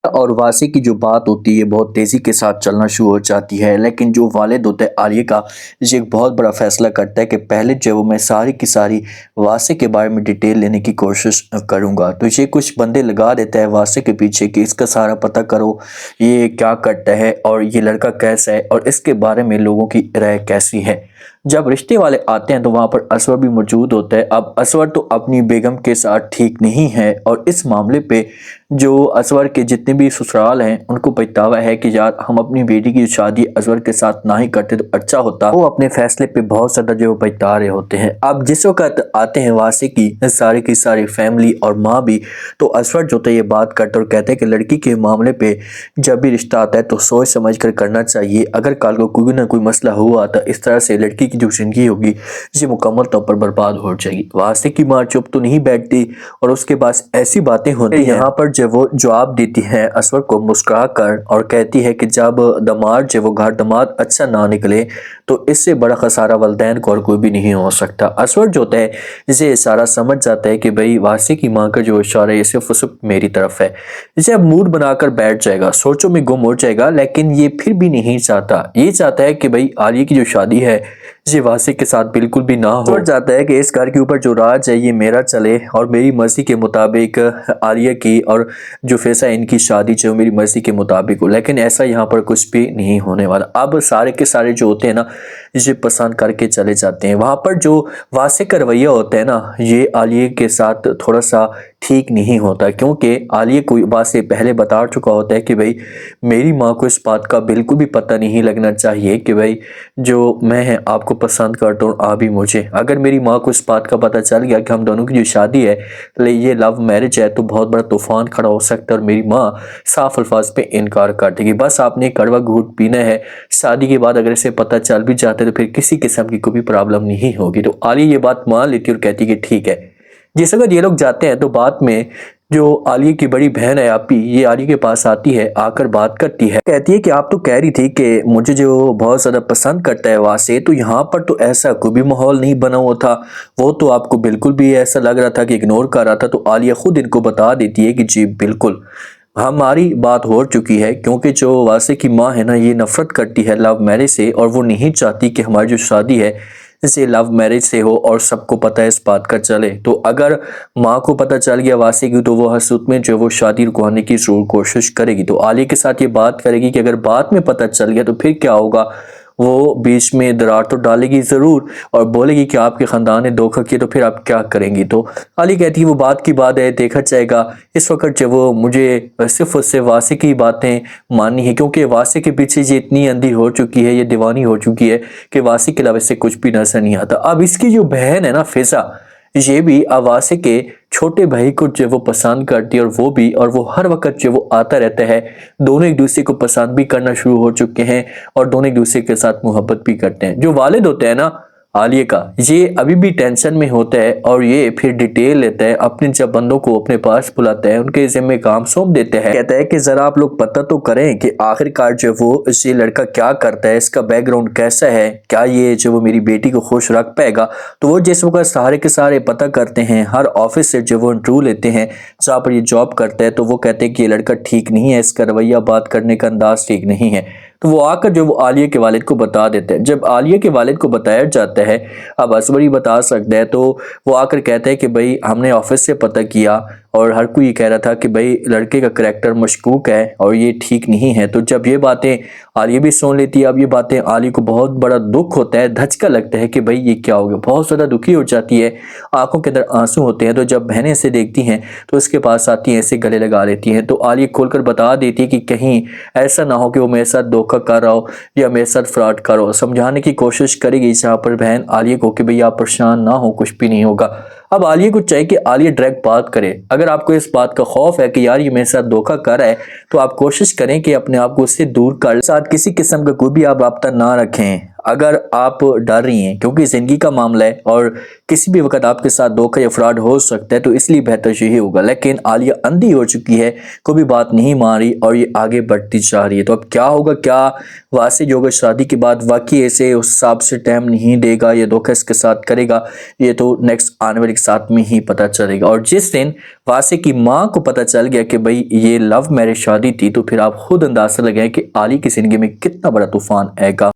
اور واسی کی جو بات ہوتی ہے بہت تیزی کے ساتھ چلنا شروع ہو جاتی ہے، لیکن جو والد ہوتا ہے عالیہ کا، یہ ایک بہت بڑا فیصلہ کرتا ہے کہ پہلے جو وہ میں ساری کی ساری واسی کے بارے میں ڈیٹیل لینے کی کوشش کروں گا۔ تو یہ کچھ بندے لگا دیتا ہے واسی کے پیچھے کہ اس کا سارا پتہ کرو، یہ کیا کرتا ہے اور یہ لڑکا کیسا ہے اور اس کے بارے میں لوگوں کی رائے کیسی ہے۔ جب رشتے والے آتے ہیں تو وہاں پر اسور بھی موجود ہوتا ہے۔ اب اسور تو اپنی بیگم کے ساتھ ٹھیک نہیں ہے، اور اس معاملے پہ جو اسور کے جتنے بھی سسرال ہیں ان کو پچھتاوا ہے کہ یار ہم اپنی بیٹی کی شادی اسور کے ساتھ نہ ہی کرتے تو اچھا ہوتا۔ وہ اپنے فیصلے پہ بہت زیادہ جو پچھتا رہے ہوتے ہیں۔ اب جس وقت آتے ہیں واسی کی ساری فیملی اور ماں بھی، تو اسور جو تھا یہ بات کرتا اور کہتے ہیں کہ لڑکی کے معاملے پہ جب بھی رشتہ آتا ہے تو سوچ سمجھ کر کرنا چاہیے، اگر کل کو کوئی نہ کوئی مسئلہ ہوا تو اس طرح سے لڑکی کی جو زندگی ہوگی یہ مکمل طور پر برباد ہو جائے گی۔ واسی کی ماں چپ تو نہیں بیٹھتی اور اس کے پاس ایسی باتیں ہوتی ہیں، یہاں پر جب وہ جواب دیتی ہے اسور کو مسکرا کر اور کہتی ہے کہ جب دماد جو وہ گھر دماد اچھا نہ نکلے تو اس سے بڑا خسارہ والدین کو اور کوئی بھی نہیں ہو سکتا۔ اسور جو ہے اسے اشارہ سمجھ جاتا ہے کہ بھئی واسی کی ماں کا جو اشارہ ہے صرف میری طرف ہے۔ اسے اب موڈ بنا کر بیٹھ جائے گا، سوچوں میں گم ہو جائے گا، لیکن یہ پھر بھی نہیں چاہتا، یہ چاہتا ہے کہ بھئی عالیہ کی جو شادی ہے یہ واسی کے ساتھ بالکل بھی نہ ہو۔ سوچ جاتا ہے کہ اس گھر کے اوپر جو راج ہے یہ میرا چلے اور میری مرضی کے مطابق عالیہ کی اور جو فیصلہ ان کی شادی جو میری مرضی کے مطابق ہو، لیکن ایسا یہاں پر کچھ بھی نہیں ہونے والا۔ اب سارے کے سارے جو ہوتے ہیں نا یہ پسند کر کے چلے جاتے ہیں۔ وہاں پر جو واسی کا رویہ ہوتا ہے نا یہ عالیہ کے ساتھ تھوڑا سا ٹھیک نہیں ہوتا، کیونکہ عالیہ کو واسی پہلے بتا چکا ہوتا ہے کہ بھئی میری ماں کو اس بات کا بالکل بھی پتہ نہیں لگنا چاہیے کہ بھئی جو میں آپ کو پسند کرتا ہوں آپ بھی مجھے۔ اگر میری ماں کو اس بات کا پتہ چل گیا کہ ہم دونوں کی جو شادی ہے یہ لو میرج ہے تو بہت بڑا طوفان کھڑا ہو سکتا ہے اور میری ماں صاف الفاظ پہ انکار کر دے گی۔ بس آپ نے کڑوا گھونٹ پینا ہے، شادی کے بعد اگر اسے پتہ چل بھی جاتا ہے تو پھر کسی قسم کی کوئی پرابلم نہیں ہوگی۔ تو عالیہ یہ بات مان لیتی اور کہتی کہ ٹھیک ہے۔ جس وقت یہ لوگ جاتے ہیں تو بعد میں جو عالیہ کی بڑی بہن ہے آپی، یہ عالیہ کے پاس آتی ہے، آ کر بات کرتی ہے، کہتی ہے کہ آپ تو کہہ رہی تھی کہ مجھے جو بہت زیادہ پسند کرتا ہے واسی، تو یہاں پر تو ایسا کوئی بھی ماحول نہیں بنا ہوا تھا، وہ تو آپ کو بالکل بھی ایسا لگ رہا تھا کہ اگنور کر رہا تھا۔ تو عالیہ خود ان کو بتا دیتی ہے کہ جی بالکل ہماری بات ہو چکی ہے، کیونکہ جو واسی کی ماں ہے نا یہ نفرت کرتی ہے لو میرج سے اور وہ نہیں چاہتی کہ ہماری جو شادی ہے اسے لو میرج سے ہو اور سب کو پتہ ہے اس بات کا چلے۔ تو اگر ماں کو پتہ چل گیا واسی کی تو وہ حسد میں جو وہ شادی رکوانے کی ضرور کوشش کرے گی۔ تو عالیہ کے ساتھ یہ بات کرے گی کہ اگر بعد میں پتہ چل گیا تو پھر کیا ہوگا، وہ بیچ میں درار تو ڈالے گی ضرور اور بولے گی کہ آپ کے خاندان نے دھوکہ کیا تو پھر آپ کیا کریں گی۔ تو عالیہ کہتی ہے وہ بات کی بات ہے، دیکھا جائے گا۔ اس وقت جب وہ مجھے صرف اس سے واسی کی باتیں ماننی ہے، کیونکہ واسی کے پیچھے یہ اتنی اندھی ہو چکی ہے، یہ دیوانی ہو چکی ہے کہ واسی کے علاوہ سے کچھ بھی نظر نہیں آتا۔ اب اس کی جو بہن ہے نا فضا، یہ بھی واسی کے چھوٹے بھائی کو جو وہ پسند کرتی ہے اور وہ ہر وقت جو وہ آتا رہتا ہے، دونوں ایک دوسرے کو پسند بھی کرنا شروع ہو چکے ہیں اور دونوں ایک دوسرے کے ساتھ محبت بھی کرتے ہیں۔ جو والد ہوتا ہے نا عالیہ کا، یہ ابھی بھی ٹینشن میں ہوتا ہے اور یہ پھر ڈیٹیل لیتا ہے، اپنے جب بندوں کو اپنے پاس بلاتا ہے ان کے ذمہ کام سونپ دیتے ہیں، کہتا ہے کہ ذرا آپ لوگ پتہ تو کریں کہ آخر کار جو وہ یہ لڑکا کیا کرتا ہے، اس کا بیک گراؤنڈ کیسا ہے، کیا یہ جو وہ میری بیٹی کو خوش رکھ پائے گا۔ تو وہ جس وقت سارے کے سارے پتہ کرتے ہیں، ہر آفس سے جو وہ انٹرویو لیتے ہیں جہاں پر یہ جاب کرتا ہے، تو وہ کہتے ہیں کہ یہ لڑکا ٹھیک نہیں ہے، اس کا رویہ بات کرنے کا انداز ٹھیک نہیں ہے۔ تو وہ آ کر جو وہ عالیہ کے والد کو بتا دیتے ہیں۔ جب عالیہ کے والد کو بتایا جاتا ہے، اب اسور ہی بتا سکتا ہے، تو وہ آ کر کہتے ہیں کہ بھئی ہم نے آفس سے پتہ کیا اور ہر کوئی یہ کہہ رہا تھا کہ بھئی لڑکے کا کریکٹر مشکوک ہے اور یہ ٹھیک نہیں ہے۔ تو جب یہ باتیں عالیہ بھی سن لیتی ہے، اب یہ باتیں عالیہ کو بہت بڑا دکھ ہوتا ہے، دھچکا لگتا ہے کہ بھئی یہ کیا ہو گیا، بہت زیادہ دکھی ہو جاتی ہے، آنکھوں کے اندر آنسو ہوتے ہیں۔ تو جب بہنیں اسے دیکھتی ہیں تو اس کے پاس آتی ہیں، اسے گلے لگا لیتی ہیں۔ تو عالیہ کھول کر بتا دیتی ہے کہ کہیں ایسا نہ ہو کہ وہ میرے ساتھ دھوکہ کر رہا ہو یا میرے ساتھ فراڈ کر رہا ہو۔ سمجھانے کی کوشش کرے گی جہاں پر بہن عالیہ کو کہ بھئی آپ پریشان نہ ہو، کچھ بھی نہیں ہوگا۔ اب عالیہ کو چاہیے کہ عالیہ ڈائریکٹ بات کرے۔ اگر آپ کو اس بات کا خوف ہے کہ یار یہ میرے ساتھ دھوکہ کر رہا ہے تو آپ کوشش کریں کہ اپنے آپ کو اس سے دور کر، ساتھ کسی قسم کا کوئی بھی آپ رابطہ نہ رکھیں۔ اگر آپ ڈر رہی ہیں کیونکہ زندگی کا معاملہ ہے اور کسی بھی وقت آپ کے ساتھ دھوکہ یا فراڈ ہو سکتا ہے، تو اس لیے بہتر یہی ہوگا۔ لیکن عالیہ اندھی ہو چکی ہے، کوئی بھی بات نہیں مان رہی اور یہ آگے بڑھتی جا رہی ہے۔ تو اب کیا ہوگا؟ کیا واسع جو ہوگا شادی کے بعد واقعی ایسے اس حساب سے ٹائم نہیں دے گا یا دھوکہ اس کے ساتھ کرے گا؟ یہ تو نیکسٹ آنے والے ساتھ میں ہی پتہ چلے گا۔ اور جس دن واسع کی ماں کو پتہ چل گیا کہ بھئی یہ لو میرج شادی تھی، تو پھر آپ خود اندازہ لگائیں کہ عالیہ کی زندگی میں کتنا بڑا طوفان آئے گا۔